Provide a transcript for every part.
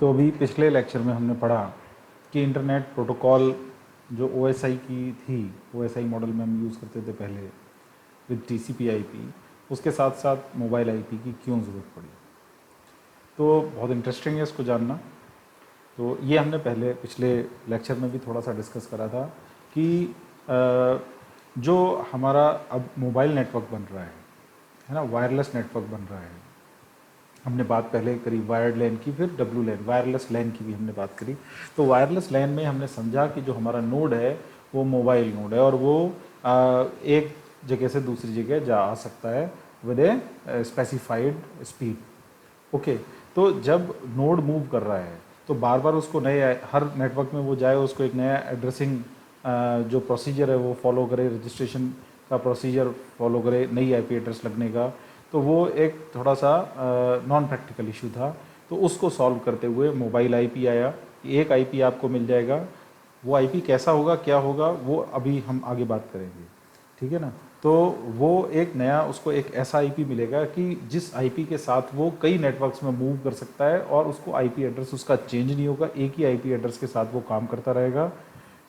तो अभी पिछले लेक्चर में हमने पढ़ा कि इंटरनेट प्रोटोकॉल जो OSI की थी, OSI मॉडल में हम यूज़ करते थे पहले विद TCP IP, उसके साथ साथ मोबाइल IP की क्यों ज़रूरत पड़ी। तो बहुत इंटरेस्टिंग है इसको जानना। तो ये हमने पहले पिछले लेक्चर में भी थोड़ा सा डिस्कस करा था कि जो हमारा अब मोबाइल नेटवर्क बन रहा है ना, वायरलेस नेटवर्क बन रहा है। हमने बात पहले करी वायर्ड लैन की, फिर डब्ल्यू लैन, वायरलेस लैन की भी हमने बात करी। तो वायरलेस लैन में हमने समझा कि जो हमारा नोड है वो मोबाइल नोड है और वो एक जगह से दूसरी जगह जा आ सकता है with a specified speed. Okay, तो जब नोड मूव कर रहा है तो बार बार उसको नए, हर नेटवर्क में वो जाए, उसको एक नया एड्रेसिंग जो प्रोसीजर है वो फॉलो करे, रजिस्ट्रेशन का प्रोसीजर फॉलो करे नई IP एड्रेस लगने का। तो वो एक थोड़ा सा नॉन प्रैक्टिकल इशू था। तो उसको सॉल्व करते हुए मोबाइल IP आया। एक IP आपको मिल जाएगा, वो IP कैसा होगा, क्या होगा, वो अभी हम आगे बात करेंगे, ठीक है ना। तो वो एक नया, उसको एक ऐसा IP मिलेगा कि जिस IP के साथ वो कई नेटवर्क्स में मूव कर सकता है और उसको IP एड्रेस उसका चेंज नहीं होगा, एक ही IP एड्रेस के साथ वो काम करता रहेगा,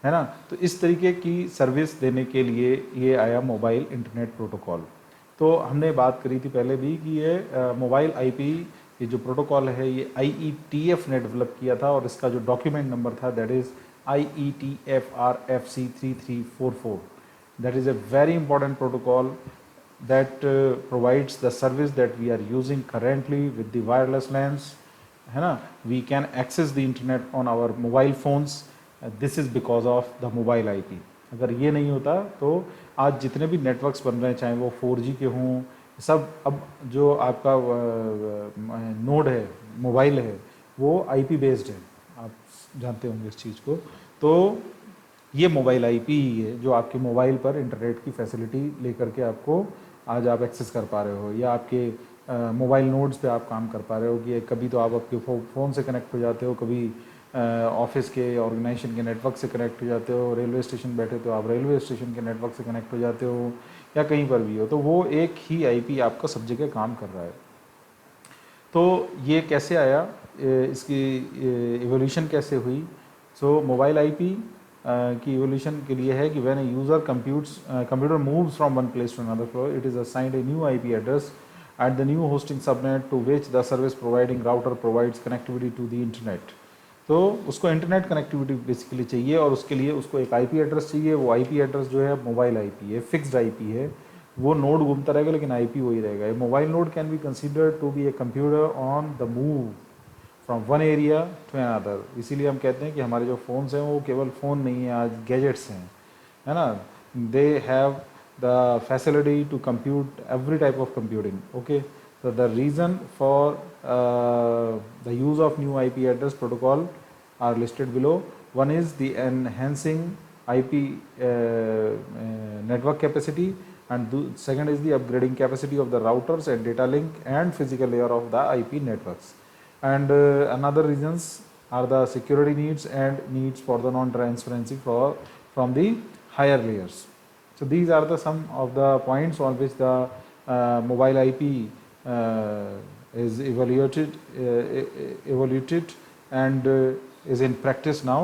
है ना। तो इस तरीके की सर्विस देने के लिए ये आया मोबाइल इंटरनेट प्रोटोकॉल। तो हमने बात करी थी पहले भी कि ये मोबाइल IP, ये जो प्रोटोकॉल है ये IETF ने डेवलप किया था और इसका जो डॉक्यूमेंट नंबर था that is IETF-RFC3344। that is a very important protocol that provides the service that we are using currently with the wireless LANs, है ना। we can access the internet on our mobile phones. This is because of the mobile IP. अगर ये नहीं होता तो आज जितने भी नेटवर्क्स बन रहे हैं, चाहे वो 4G के हों, सब अब जो आपका नोड है, मोबाइल है, वो IP बेस्ड है। आप जानते होंगे इस चीज़ को। तो ये मोबाइल IP ही है जो आपके मोबाइल पर इंटरनेट की फैसिलिटी लेकर के आपको आज आप एक्सेस कर पा रहे हो, या आपके मोबाइल नोड्स पे आप काम कर पा रहे हो कि कभी तो आप आपके फ़ोन से कनेक्ट हो जाते हो, कभी ऑफिस के ऑर्गेनाइजेशन के नेटवर्क से कनेक्ट हो जाते हो, रेलवे स्टेशन बैठे तो आप रेलवे स्टेशन के नेटवर्क से कनेक्ट हो जाते हो, या कहीं पर भी हो, तो वो एक ही IP आपका सब जगह काम कर रहा है। तो ये कैसे आया, इसकी इवोल्यूशन कैसे हुई। सो मोबाइल IP की इवोल्यूशन के लिए है कि when a user computer moves from one place to another floor, it is assigned a new IP address at the new hosting subnet to which the service providing router provides connectivity to the internet. तो उसको internet connectivity basically चाहिए और उसके लिए उसको एक IP address चाहिए। वो IP एड्रेस जो है मोबाइल IP है, फिक्स्ड IP है, वो नोड घूमता रहेगा लेकिन IP वही रहेगा। Mobile node can be considered to be a computer on the move from one area to another. इसीलिए हम कहते हैं कि हमारे जो फ़ोन्स हैं वो केवल फ़ोन नहीं है, आज गैजेट्स हैं, है ना। They have the facility to compute every type of computing. Okay, so the reason for the use of new IP address protocol are listed below. One is the enhancing IP network capacity, and second is the upgrading capacity of the routers and data link and physical layer of the IP networks. And another reasons are the security needs and needs for the non-transparency from the higher layers. So these are the some of the points on which the mobile IP is evaluated and is in practice now.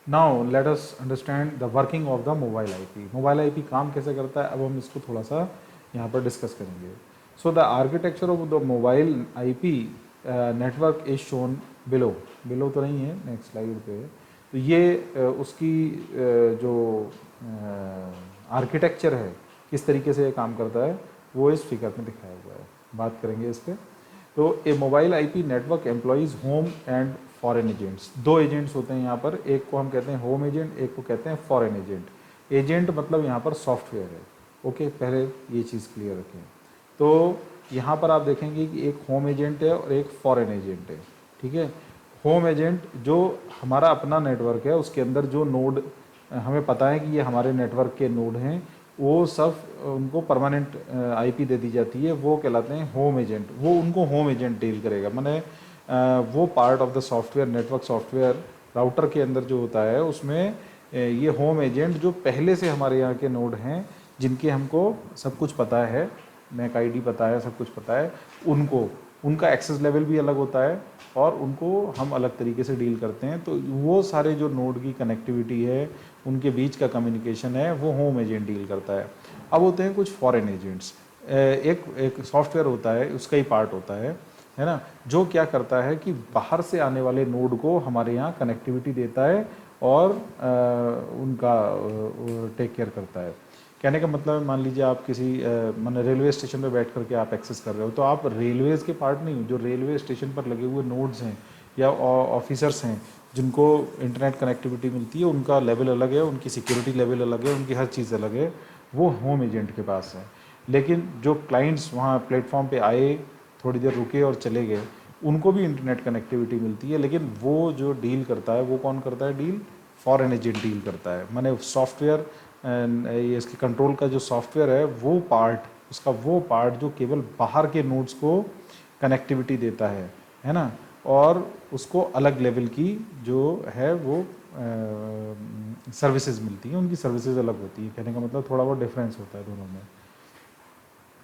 Now let us understand the working of the mobile IP. Mobile IP काम कैसे करता है, अब हम इसको थोड़ा सा यहाँ पर डिस्कस करेंगे. So the architecture of the mobile IP network is shown below. Below तो नहीं है, नेक्स्ट स्लाइड पे। तो ये उसकी जो आर्किटेक्चर है, किस तरीके से ये काम करता है, वो इस फिगर में दिखाया हुआ है, बात करेंगे इस पर। तो a mobile IP network employs home and foreign agents. दो एजेंट्स होते हैं यहाँ पर, एक को हम कहते हैं होम एजेंट, एक को कहते हैं फॉरेन एजेंट। एजेंट मतलब यहाँ पर सॉफ्टवेयर है। ओके, पहले ये चीज़ क्लियर रखें। तो यहाँ पर आप देखेंगे कि एक होम एजेंट है और एक फॉरेन एजेंट है, ठीक है। होम एजेंट जो हमारा अपना नेटवर्क है, उसके अंदर जो नोड हमें पता है कि ये हमारे नेटवर्क के नोड हैं, वो सब उनको परमानेंट IP दे दी जाती है, वो कहलाते हैं होम एजेंट। वो उनको होम एजेंट डील करेगा, माने वो part of the software, network software router के अंदर जो होता है उसमें ये होम एजेंट जो पहले से हमारे यहाँ के नोड हैं, जिनके हमको सब कुछ पता है, मैक ID पता है, सब कुछ पता है, उनको उनका एक्सेस लेवल भी अलग होता है और उनको हम अलग तरीके से डील करते हैं। तो वो सारे जो नोड की कनेक्टिविटी है, उनके बीच का कम्युनिकेशन है, वो होम एजेंट डील करता है। अब होते हैं कुछ फॉरेन एजेंट्स। एक सॉफ्टवेयर होता है, उसका ही पार्ट होता है ना, जो क्या करता है कि बाहर से आने वाले नोड को हमारे यहाँ कनेक्टिविटी देता है और उनका टेक केयर करता है। कहने का मतलब मान लीजिए आप किसी मान रेलवे स्टेशन पे बैठ करके आप एक्सेस कर रहे हो, तो आप रेलवेज के पार्ट नहीं हो, जो रेलवे स्टेशन पर लगे हुए नोड्स हैं या ऑफिसर्स हैं जिनको इंटरनेट कनेक्टिविटी मिलती है, उनका लेवल अलग है, उनकी सिक्योरिटी लेवल अलग है, उनकी हर चीज़ अलग है, वो होम एजेंट के पास है। लेकिन जो क्लाइंट्स वहाँ प्लेटफॉर्म पे आए, थोड़ी देर रुके और चले गए, उनको भी इंटरनेट कनेक्टिविटी मिलती है, लेकिन वो जो डील करता है वो कौन करता है डील? फॉरेन एजेंट डील करता है। माने सॉफ्टवेयर, ये इसके कंट्रोल का जो सॉफ्टवेयर है वो पार्ट, उसका वो पार्ट जो केवल बाहर के नोड्स को कनेक्टिविटी देता है ना, और उसको अलग लेवल की जो है वो सर्विसेज मिलती हैं, उनकी सर्विसेज अलग होती है। कहने का मतलब थोड़ा बहुत डिफरेंस होता है दोनों में।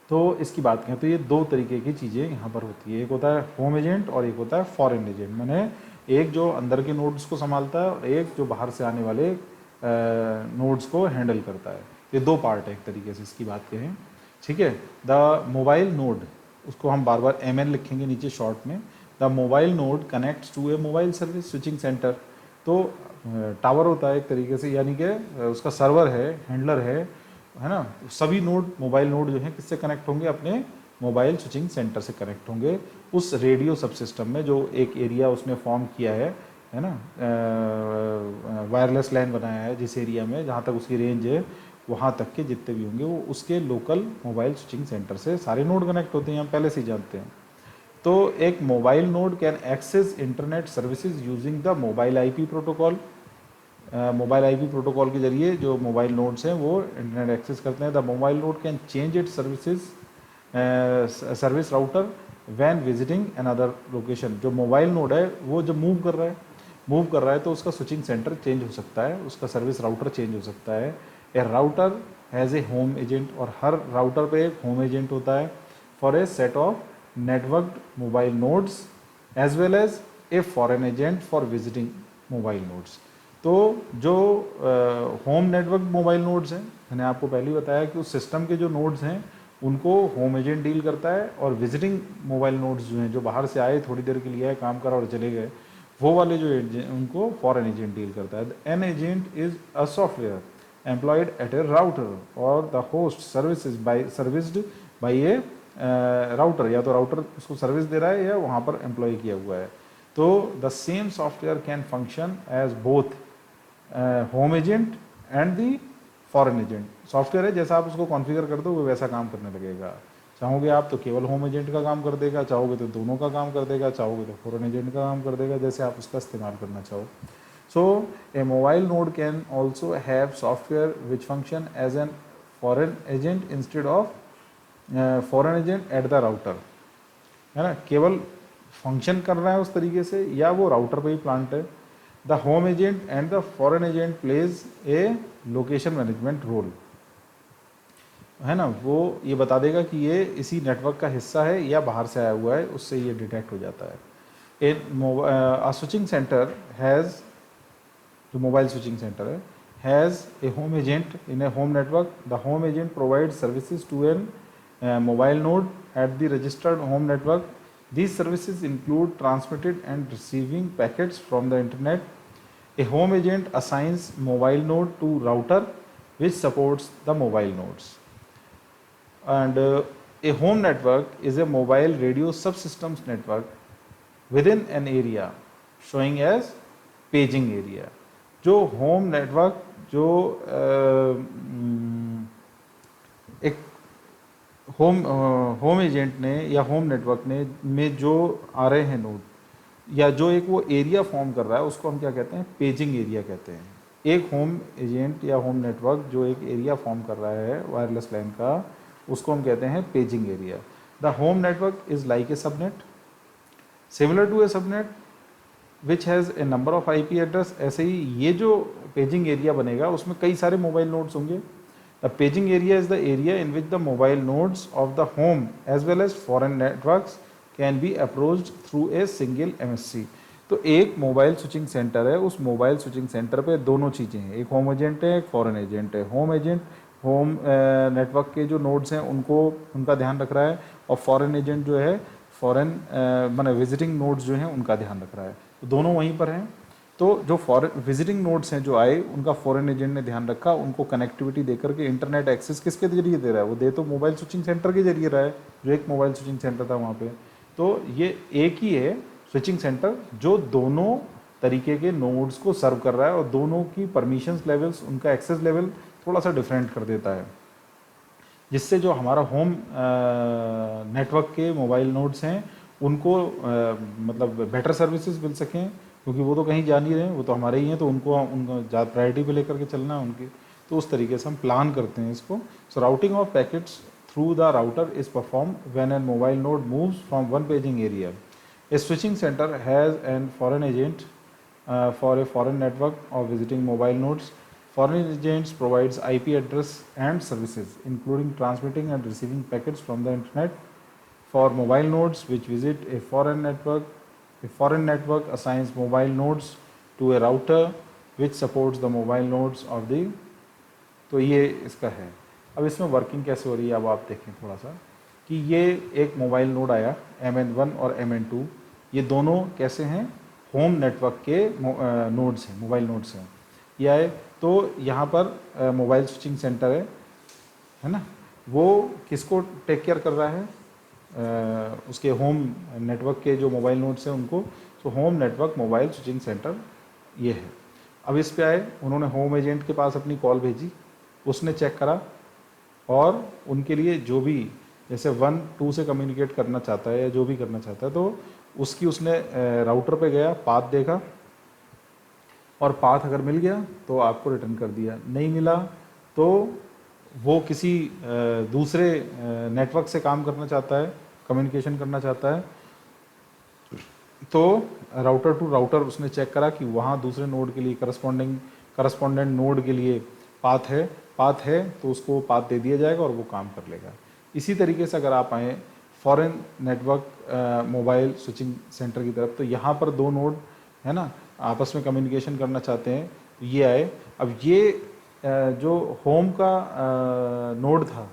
तो इसकी बात करें तो ये दो तरीके की चीज़ें यहाँ पर होती है, एक होता है होम एजेंट और एक होता है फॉरेन एजेंट। माने एक जो अंदर के नोड्स को संभालता है और एक जो बाहर से आने वाले नोड्स को हैंडल करता है। ये दो पार्ट है एक तरीके से इसकी बात करें, ठीक है। द मोबाइल नोड, उसको हम बार बार MN लिखेंगे नीचे शॉर्ट में। The mobile node connects to a mobile service switching centre. तो टावर होता है एक तरीके से, यानी कि उसका सर्वर है, हैंडलर है ना। सभी नोड, मोबाइल नोड जो है किससे कनेक्ट होंगे? अपने मोबाइल स्विचिंग सेंटर से कनेक्ट होंगे, उस रेडियो सब सिस्टम में जो एक एरिया उसने फॉर्म किया है ना, वायरलेस लैन बनाया है जिस एरिया में, जहाँ तक उसकी रेंज है वहाँ तक के जितने भी होंगे वो उसके लोकल मोबाइल स्विचिंग सेंटर से सारे नोड कनेक्ट होते हैं, हम पहले से ही जानते हैं। तो एक mobile node can access internet services using the mobile IP protocol. Mobile IP protocol के जरिए जो मोबाइल नोड्स हैं वो इंटरनेट एक्सेस करते हैं। The mobile node can change it service router when visiting another location. जो मोबाइल नोड है वो जब मूव कर रहा है तो उसका स्विचिंग सेंटर चेंज हो सकता है, उसका सर्विस राउटर चेंज हो सकता है। A router has a home agent, और हर राउटर पे एक होम एजेंट होता है for a set of networked mobile nodes as well as a foreign agent for visiting mobile nodes. तो जो होम नेटवर्क मोबाइल नोड्स हैं, मैंने आपको पहले ही बताया कि उस सिस्टम के जो नोड्स हैं उनको होम एजेंट डील करता है, और विजिटिंग मोबाइल नोड्स जो हैं, जो बाहर से आए, थोड़ी देर के लिए आए, काम करा और चले गए, वो वाले जो उनको फॉरेन एजेंट डील करता है। An agent is a software employed at a router और the host serviced by a router, या तो राउटर उसको सर्विस दे रहा है या वहाँ पर एम्प्लॉय किया हुआ है। तो the same software can function as both home agent and the foreign agent. Software है, जैसा आप उसको कॉन्फ़िगर कर दो वो वैसा काम करने लगेगा। चाहोगे आप तो केवल होम एजेंट का काम कर देगा, चाहोगे तो दोनों का काम कर देगा, चाहोगे तो फॉरेन एजेंट का काम कर देगा, जैसे आप उसका इस्तेमाल करना चाहो। So a mobile node can also have software which function as an foreign agent instead of foreign agent at the router, है ना। केवल फंक्शन कर रहा है उस तरीके से, या वो राउटर पे ही प्लांट है। The home agent and the foreign agent plays a location management role, है ना। वो ये बता देगा कि ये इसी नेटवर्क का हिस्सा है या बाहर से आया हुआ है, उससे ये डिटेक्ट हो जाता है। a switching center has, जो मोबाइल स्विचिंग सेंटर है, has a home agent in a home network. The home agent provide services to an mobile node at the registered home network. These services include transmitted and receiving packets from the internet. A home agent assigns mobile node to router which supports the mobile nodes. And a home network is a mobile radio subsystems network within an area showing as paging area. जो home network जो एक home agent ने या home network ने में जो आ रहे हैं नोड, या जो एक वो एरिया फॉर्म कर रहा है, उसको हम क्या कहते हैं? पेजिंग एरिया कहते हैं। एक होम एजेंट या होम नेटवर्क जो एक एरिया फॉर्म कर रहा है वायरलेस लैन का, उसको हम कहते हैं paging area. The home network is like a subnet similar to a subnet which has a number of IP address. ऐसे ही ये जो पेजिंग एरिया बनेगा उसमें कई सारे मोबाइल नोड्स होंगे। The paging area is the area in which the mobile nodes of the home as well as foreign networks can be approached through a single MSC। तो एक मोबाइल स्विचिंग सेंटर है, उस mobile switching centre पे दोनों चीज़ें हैं, एक home agent है, एक फॉरेन एजेंट है। होम एजेंट होम नेटवर्क के जो नोड्स हैं उनको उनका ध्यान रख रहा है, और फॉरेन एजेंट जो है फॉरेन माने विजिटिंग नोड्स जो हैं उनका ध्यान रख रहा है। तो दोनों वहीं पर हैं। तो जो फॉरेन विजिटिंग नोड्स हैं जो आए, उनका फॉरेन एजेंट ने ध्यान रखा, उनको कनेक्टिविटी देकर के इंटरनेट एक्सेस किसके जरिए दे रहा है, वो दे तो मोबाइल स्विचिंग सेंटर के जरिए रहा है, जो एक मोबाइल स्विचिंग सेंटर था वहाँ पे। तो ये एक ही है स्विचिंग सेंटर जो दोनों तरीके के नोड्स को सर्व कर रहा है, और दोनों की परमिशंस लेवल्स, उनका एक्सेस लेवल थोड़ा सा डिफरेंट कर देता है, जिससे जो हमारा होम नेटवर्क के मोबाइल नोड्स हैं उनको मतलब बेटर सर्विसेज मिल सकें, क्योंकि वो तो कहीं जा नहीं रहे हैं, वो तो हमारे ही हैं, तो उनको ज़्यादा प्रायोरिटी पे लेकर के चलना है उनकी। तो उस तरीके से हम प्लान करते हैं इसको। So routing of packets through the router is perform when an mobile node moves from one paging area. A switching center has an foreign agent for a foreign network of visiting mobile nodes. Foreign agents provides IP address and services, including transmitting and receiving packets from the internet. For mobile nodes which visit a foreign network assigns mobile nodes to a router which supports the mobile nodes of the। तो ये इसका है। अब इसमें working कैसे हो रही है, अब आप देखें थोड़ा सा कि ये एक मोबाइल नोड आया MN1 और MN2, ये दोनों कैसे हैं, होम नेटवर्क के नोड्स हैं, मोबाइल नोड्स हैं। ये आए तो यहाँ पर मोबाइल स्विचिंग सेंटर है ना, वो किसको टेक केयर कर रहा है, उसके होम नेटवर्क के जो मोबाइल नोड्स हैं उनको। तो home network mobile switching centre ये है। अब इस पे आए, उन्होंने होम एजेंट के पास अपनी कॉल भेजी, उसने चेक करा, और उनके लिए जो भी जैसे 1-2 से कम्युनिकेट करना चाहता है या जो भी करना चाहता है, तो उसकी उसने राउटर पे गया, पाथ देखा, और पाथ अगर मिल गया तो आपको रिटर्न कर दिया, नहीं मिला तो वो किसी दूसरे नेटवर्क से काम करना चाहता है, कम्युनिकेशन करना चाहता है, तो राउटर टू राउटर उसने चेक करा कि वहाँ दूसरे नोड के लिए करस्पॉन्डेंट नोड के लिए पाथ है तो उसको पाथ दे दिया जाएगा और वो काम कर लेगा। इसी तरीके से अगर आप आएँ foreign network mobile switching centre की तरफ, तो यहाँ पर दो नोड है ना, आपस में कम्युनिकेशन करना चाहते हैं, तो ये आए। अब ये जो होम का नोड था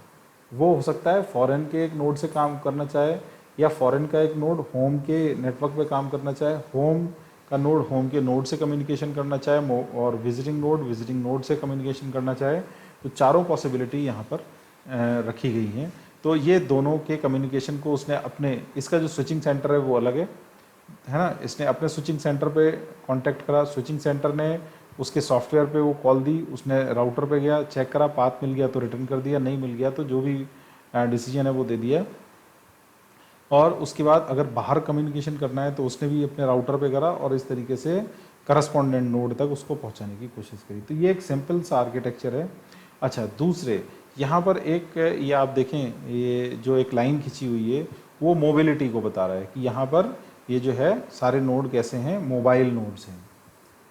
वो हो सकता है फॉरेन के एक नोड से काम करना चाहे, या फॉरेन का एक नोड होम के नेटवर्क पे काम करना चाहे, होम का नोड होम के नोड से कम्युनिकेशन करना चाहे, और विजिटिंग नोड से कम्युनिकेशन करना चाहे। तो चारों पॉसिबिलिटी यहाँ पर रखी गई हैं। तो ये दोनों के कम्युनिकेशन को उसने अपने, इसका जो स्विचिंग सेंटर है वो अलग है ना, इसने अपने स्विचिंग सेंटर पे कांटेक्ट करा, स्विचिंग सेंटर ने उसके सॉफ्टवेयर पे वो कॉल दी, उसने राउटर पे गया, चेक करा, पाथ मिल गया तो रिटर्न कर दिया, नहीं मिल गया तो जो भी डिसीजन है वो दे दिया। और उसके बाद अगर बाहर कम्युनिकेशन करना है तो उसने भी अपने राउटर पे करा, और इस तरीके से करस्पॉन्डेंट नोड तक उसको पहुंचाने की कोशिश करी। तो ये एक सिंपल सा आर्किटेक्चर है। अच्छा, दूसरे यहाँ पर एक ये आप देखें, ये जो एक लाइन खिंची हुई है वो मोबिलिटी को बता रहा है कि यहाँ पर ये जो है सारे नोड कैसे हैं, मोबाइल नोड्स हैं,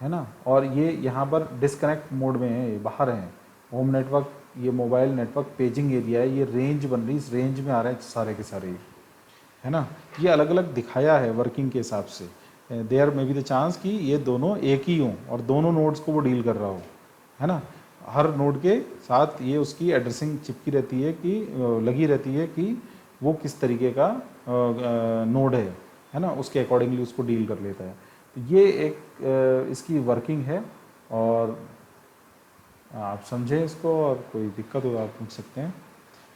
है ना, और ये यहाँ पर डिस्कनेक्ट मोड में है, ये बाहर हैं। होम नेटवर्क, ये मोबाइल नेटवर्क पेजिंग एरिया है, ये रेंज बन रही, इस रेंज में आ रहे हैं सारे के सारे, है ना। ये अलग अलग दिखाया है वर्किंग के हिसाब से। There may be the chance कि ये दोनों एक ही हों और दोनों नोड्स को वो डील कर रहा हो, है ना। हर नोड के साथ ये उसकी एड्रेसिंग चिपकी रहती है कि लगी रहती है कि वो किस तरीके का नोड है ना, उसके अकॉर्डिंगली उसको डील कर लेता है। तो ये एक इसकी वर्किंग है, और आप समझें इसको, और कोई दिक्कत हो आप पूछ सकते हैं।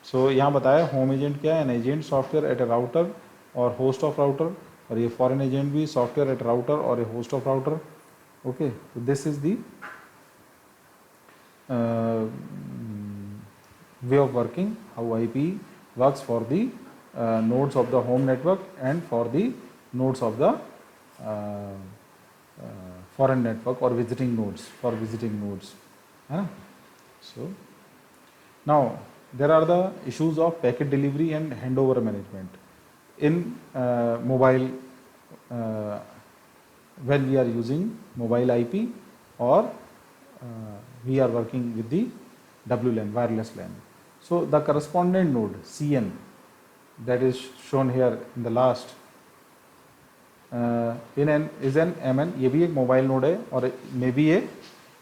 सो यहाँ बताया होम एजेंट क्या है, an agent software at a router और होस्ट ऑफ राउटर, और ये फॉरेन एजेंट भी सॉफ्टवेयर एट राउटर और a host of router. Okay, तो this is the way of working, how IP works for the nodes of the home network and for the nodes of the foreign network or visiting nodes, for visiting nodes, है ना। So now there are the issues of packet delivery and handover management in mobile when we are using mobile IP or we are working with the WLAN, wireless LAN. So the correspondent node CN, that is shown here in the last in an is an MN, ये भी एक mobile node है और may be a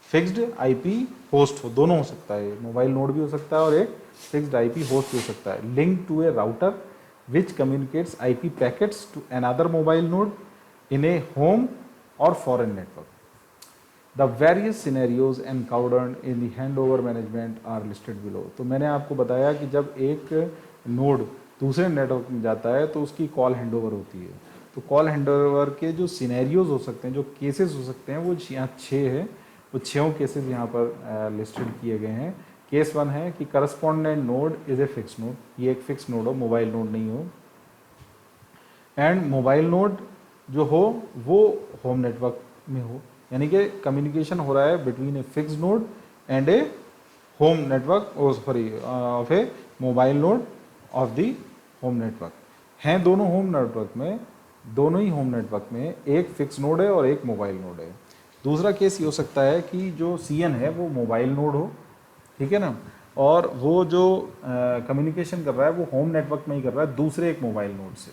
fixed IP host हो, दोनों हो सकता है, मोबाइल नोड भी हो सकता है और एक फिक्स्ड IP होस्ट भी हो सकता है, link to a router which communicates IP packets to another mobile node in a home or foreign network. The various scenarios encountered in the handover management are listed below. तो मैंने आपको बताया कि जब एक नोड दूसरे नेटवर्क में जाता है तो उसकी कॉल हैंडओवर होती है। तो कॉल हैंडओवर के जो सिनेरियोज हो सकते हैं, जो केसेस हो सकते हैं, वो यहाँ 6 है। वो 6 केसेस यहाँ पर लिस्टेड किए गए हैं। केस 1 है कि correspondent node is a fix node, ये एक फिक्स नोड हो, मोबाइल नोड नहीं हो। एंड मोबाइल नोड जो हो वो होम नेटवर्क में हो, यानी कि कम्युनिकेशन हो रहा है between a fix node and A home network, of A mobile node of the home network. हैं दोनों होम नेटवर्क में, दोनों ही होम नेटवर्क में एक फिक्स नोड है और एक मोबाइल नोड है। दूसरा केस ये हो सकता है कि जो CN है वो मोबाइल नोड हो, ठीक है ना, और वो जो कम्युनिकेशन कर रहा है वो होम नेटवर्क में ही कर रहा है दूसरे एक मोबाइल नोड से,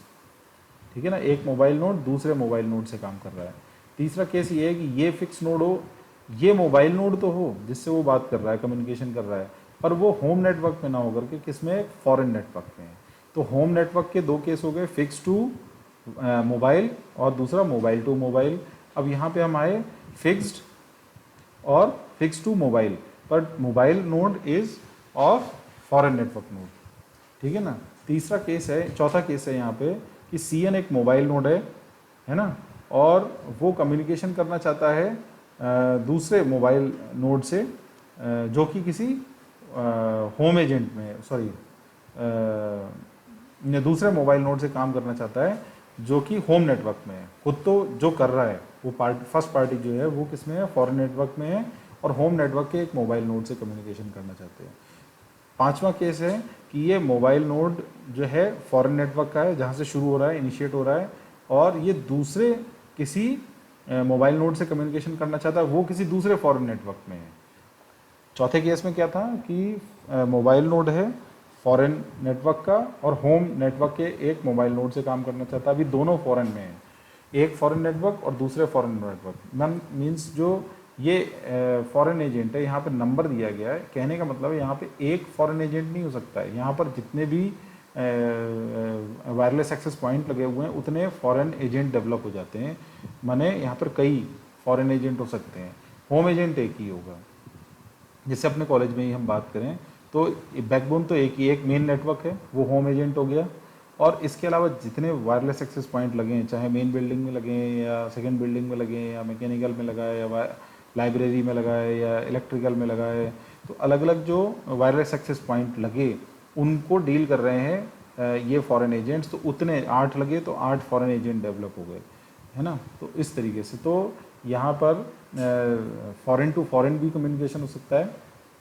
ठीक है ना, एक मोबाइल नोड दूसरे मोबाइल नोड से काम कर रहा है। तीसरा केस ये है कि ये फिक्स नोड हो, ये मोबाइल नोड तो हो जिससे वो बात कर रहा है, कम्युनिकेशन कर रहा है, पर वो होम नेटवर्क में ना होकर के किसमें, फॉरेन नेटवर्क में। तो होम नेटवर्क के 2 केस हो गए, फिक्स टू मोबाइल और दूसरा मोबाइल टू मोबाइल। अब यहाँ पे हम आए फिक्स्ड और fix to mobile, but mobile node is of foreign network node, ठीक है ना। तीसरा केस है, चौथा केस है यहाँ पे कि CN एक मोबाइल नोड है ना, और वो कम्युनिकेशन करना चाहता है दूसरे मोबाइल नोड से जो कि किसी होम एजेंट में, दूसरे मोबाइल नोड से काम करना चाहता है जो कि होम नेटवर्क में है। खुद तो जो कर रहा है वो फर्स्ट पार्टी जो है वो किस में है, फॉरेन नेटवर्क में है, और होम नेटवर्क के एक मोबाइल नोड से कम्युनिकेशन करना चाहते हैं। पांचवा केस है कि ये मोबाइल नोड जो है फॉरेन नेटवर्क का है, जहाँ से शुरू हो रहा है, इनिशिएट हो रहा है, और ये दूसरे किसी मोबाइल नोड से कम्युनिकेशन करना चाहता है, वो किसी दूसरे फॉरेन नेटवर्क में है। चौथे केस में क्या था कि मोबाइल नोड है फॉरेन नेटवर्क का और होम नेटवर्क के एक मोबाइल नोड से काम करना चाहता है, अभी दोनों फॉरेन में है, एक फॉरेन नेटवर्क और दूसरे फॉरेन नेटवर्क। मीन्स जो ये फॉरेन एजेंट है, यहाँ पर नंबर दिया गया है, कहने का मतलब है यहाँ पे एक फॉरेन एजेंट नहीं हो सकता है, यहाँ पर जितने भी वायरलेस एक्सेस पॉइंट लगे हुए हैं उतने फॉरेन एजेंट डेवलप हो जाते हैं, माने यहाँ पर कई फॉरेन एजेंट हो सकते हैं, होम एजेंट एक ही होगा। जैसे अपने कॉलेज में ही हम बात करें तो बैकबोन तो एक ही, एक मेन नेटवर्क है, वो होम एजेंट हो गया, और इसके अलावा जितने वायरलेस एक्सेस पॉइंट लगे हैं, चाहे मेन बिल्डिंग में लगे हैं या सेकेंड बिल्डिंग में लगे हैं या मैकेनिकल में लगा है या लाइब्रेरी में लगा है या इलेक्ट्रिकल में लगा है, तो अलग अलग जो वायरलेस एक्सेस पॉइंट लगे उनको डील कर रहे हैं ये फॉरेन एजेंट्स। तो उतने 8 लगे तो 8 फॉरेन एजेंट डेवलप हो गए, है ना। तो इस तरीके से तो यहाँ पर फॉरेन टू फॉरेन भी कम्युनिकेशन हो सकता है,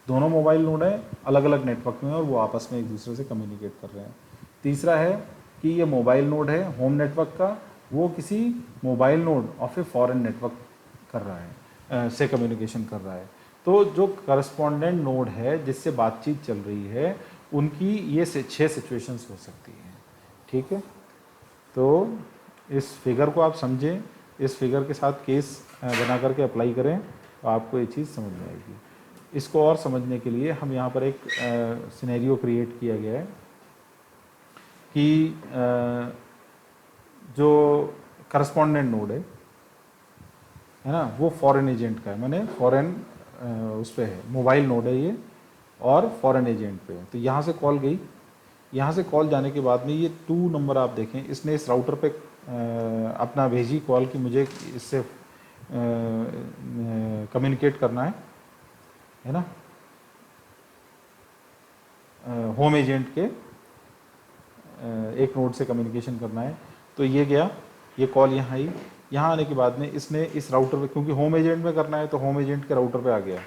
दोनों मोबाइल नोड हैं अलग अलग नेटवर्क में और वो आपस में एक दूसरे से कम्युनिकेट कर रहे हैं। तीसरा है कि ये मोबाइल नोड है होम नेटवर्क का, वो किसी mobile node of a foreign network कर रहा है, से कम्युनिकेशन कर रहा है। तो जो करस्पॉन्डेंट नोड है जिससे बातचीत चल रही है उनकी ये 6 सिचुएशंस हो सकती हैं, ठीक है। तो इस फिगर को आप समझें, इस फिगर के साथ केस बना करके अप्लाई करें तो आपको ये चीज़ समझ में आएगी। इसको और समझने के लिए हम यहाँ पर एक सिनेरियो क्रिएट किया गया है कि जो करस्पॉन्डेंट नोड है ना, वो फॉरेन एजेंट का है, माने फॉरेन उस पर है, मोबाइल नोड है ये और फॉरेन एजेंट पे है। तो यहाँ से कॉल गई, यहाँ से कॉल जाने के बाद में ये 2 नंबर आप देखें, इसने इस राउटर पे अपना भेजी कॉल कि मुझे इससे कम्युनिकेट करना है ना, होम एजेंट के एक नोड से कम्युनिकेशन करना है। तो ये गया, ये कॉल यहाँ आई, यहाँ आने के बाद में इसने इस राउटर पे, क्योंकि होम एजेंट में करना है तो होम एजेंट के राउटर पे आ गया,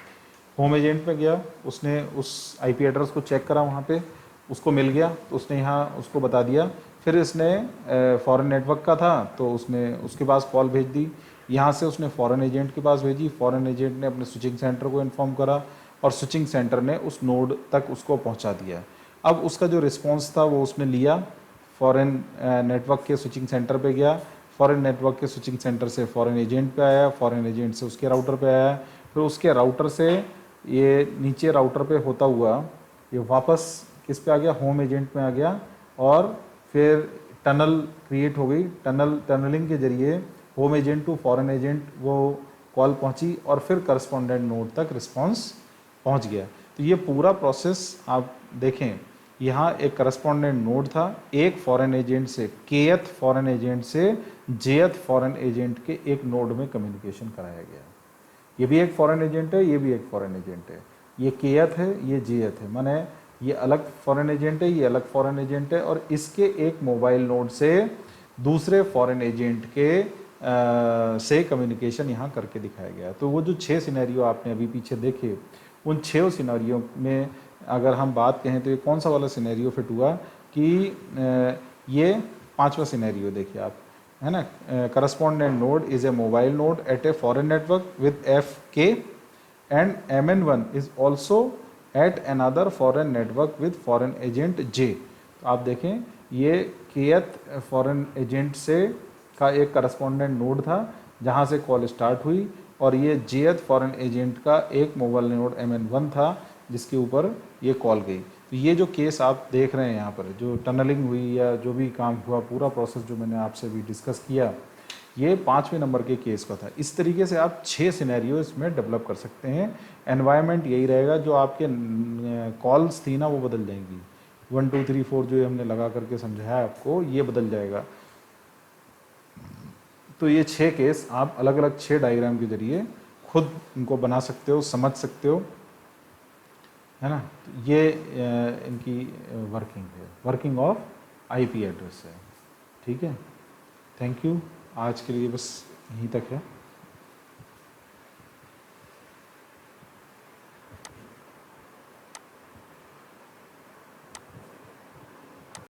होम एजेंट पे गया, उसने उस IP एड्रेस को चेक करा, वहाँ पे उसको मिल गया तो उसने यहाँ उसको बता दिया। फिर इसने फॉरेन नेटवर्क का था तो उसने उसके पास कॉल भेज दी, यहाँ से उसने फॉरेन एजेंट के पास भेजी, फॉरेन एजेंट ने अपने स्विचिंग सेंटर को इन्फॉर्म करा और स्विचिंग सेंटर ने उस नोड तक उसको पहुँचा दिया। अब उसका जो रिस्पॉन्स था वो उसने लिया, फॉरेन नेटवर्क के स्विचिंग सेंटर पे गया, फॉरेन नेटवर्क के स्विचिंग सेंटर से फॉरेन एजेंट पे आया, फॉरेन एजेंट से उसके राउटर पे आया, फिर उसके राउटर से ये नीचे राउटर पे होता हुआ ये वापस किस पे आ गया, होम एजेंट में आ गया, और फिर टनल क्रिएट हो गई, टनलिंग के जरिए home agent to foreign agent वो कॉल पहुंची और फिर करस्पॉन्डेंट नोड तक रिस्पांस पहुंच गया। तो ये पूरा प्रोसेस आप देखें, यहाँ एक करस्पॉन्डेंट नोड था, एक फॉरेन एजेंट से केथ फॉरेन एजेंट से जेथ फॉरेन एजेंट के एक नोड में कम्युनिकेशन कराया गया। ये भी एक फॉरेन एजेंट है, ये भी एक फॉरेन एजेंट है, ये केथ है, ये जेथ है, माने ये अलग फॉरेन एजेंट है, ये अलग फॉरेन एजेंट है, और इसके एक मोबाइल नोड से दूसरे फॉरेन एजेंट के से कम्युनिकेशन यहाँ करके दिखाया गया। तो वो जो 6 सिनेरियो आपने अभी पीछे देखे, उन 6 सिनेरियो में अगर हम बात कहें तो ये कौन सा वाला सिनेरियो फिट हुआ कि ये 5वां सिनेरियो देखिए आप, है ना, correspondent node is a mobile node eight a foreign network with FK and MN1 is also at another foreign network with foreign agent J। तो आप देखें ये केथ फॉरेन एजेंट से का एक करस्पॉन्डेंट नोड था जहाँ से कॉल स्टार्ट हुई, और ये जेथ फॉरेन एजेंट का एक मोबाइल नोड MN1 था जिसके ऊपर ये कॉल गई। तो ये जो केस आप देख रहे हैं यहाँ पर, जो टनलिंग हुई या जो भी काम हुआ, पूरा प्रोसेस जो मैंने आपसे भी डिस्कस किया, ये 5वें नंबर के केस का था। इस तरीके से आप 6 सिनेरियो इसमें डेवलप कर सकते हैं। एनवायरनमेंट यही रहेगा, जो आपके कॉल्स थी ना वो बदल जाएंगी, 1 2 3 4 जो हमने लगा करके समझाया आपको, ये बदल जाएगा। तो ये 6 केस आप अलग अलग 6 डायग्राम के जरिए खुद इनको बना सकते हो, समझ सकते हो, है ना। तो ये इनकी वर्किंग है, वर्किंग ऑफ IP एड्रेस है। ठीक है, थैंक यू। आज के लिए बस यहीं तक है।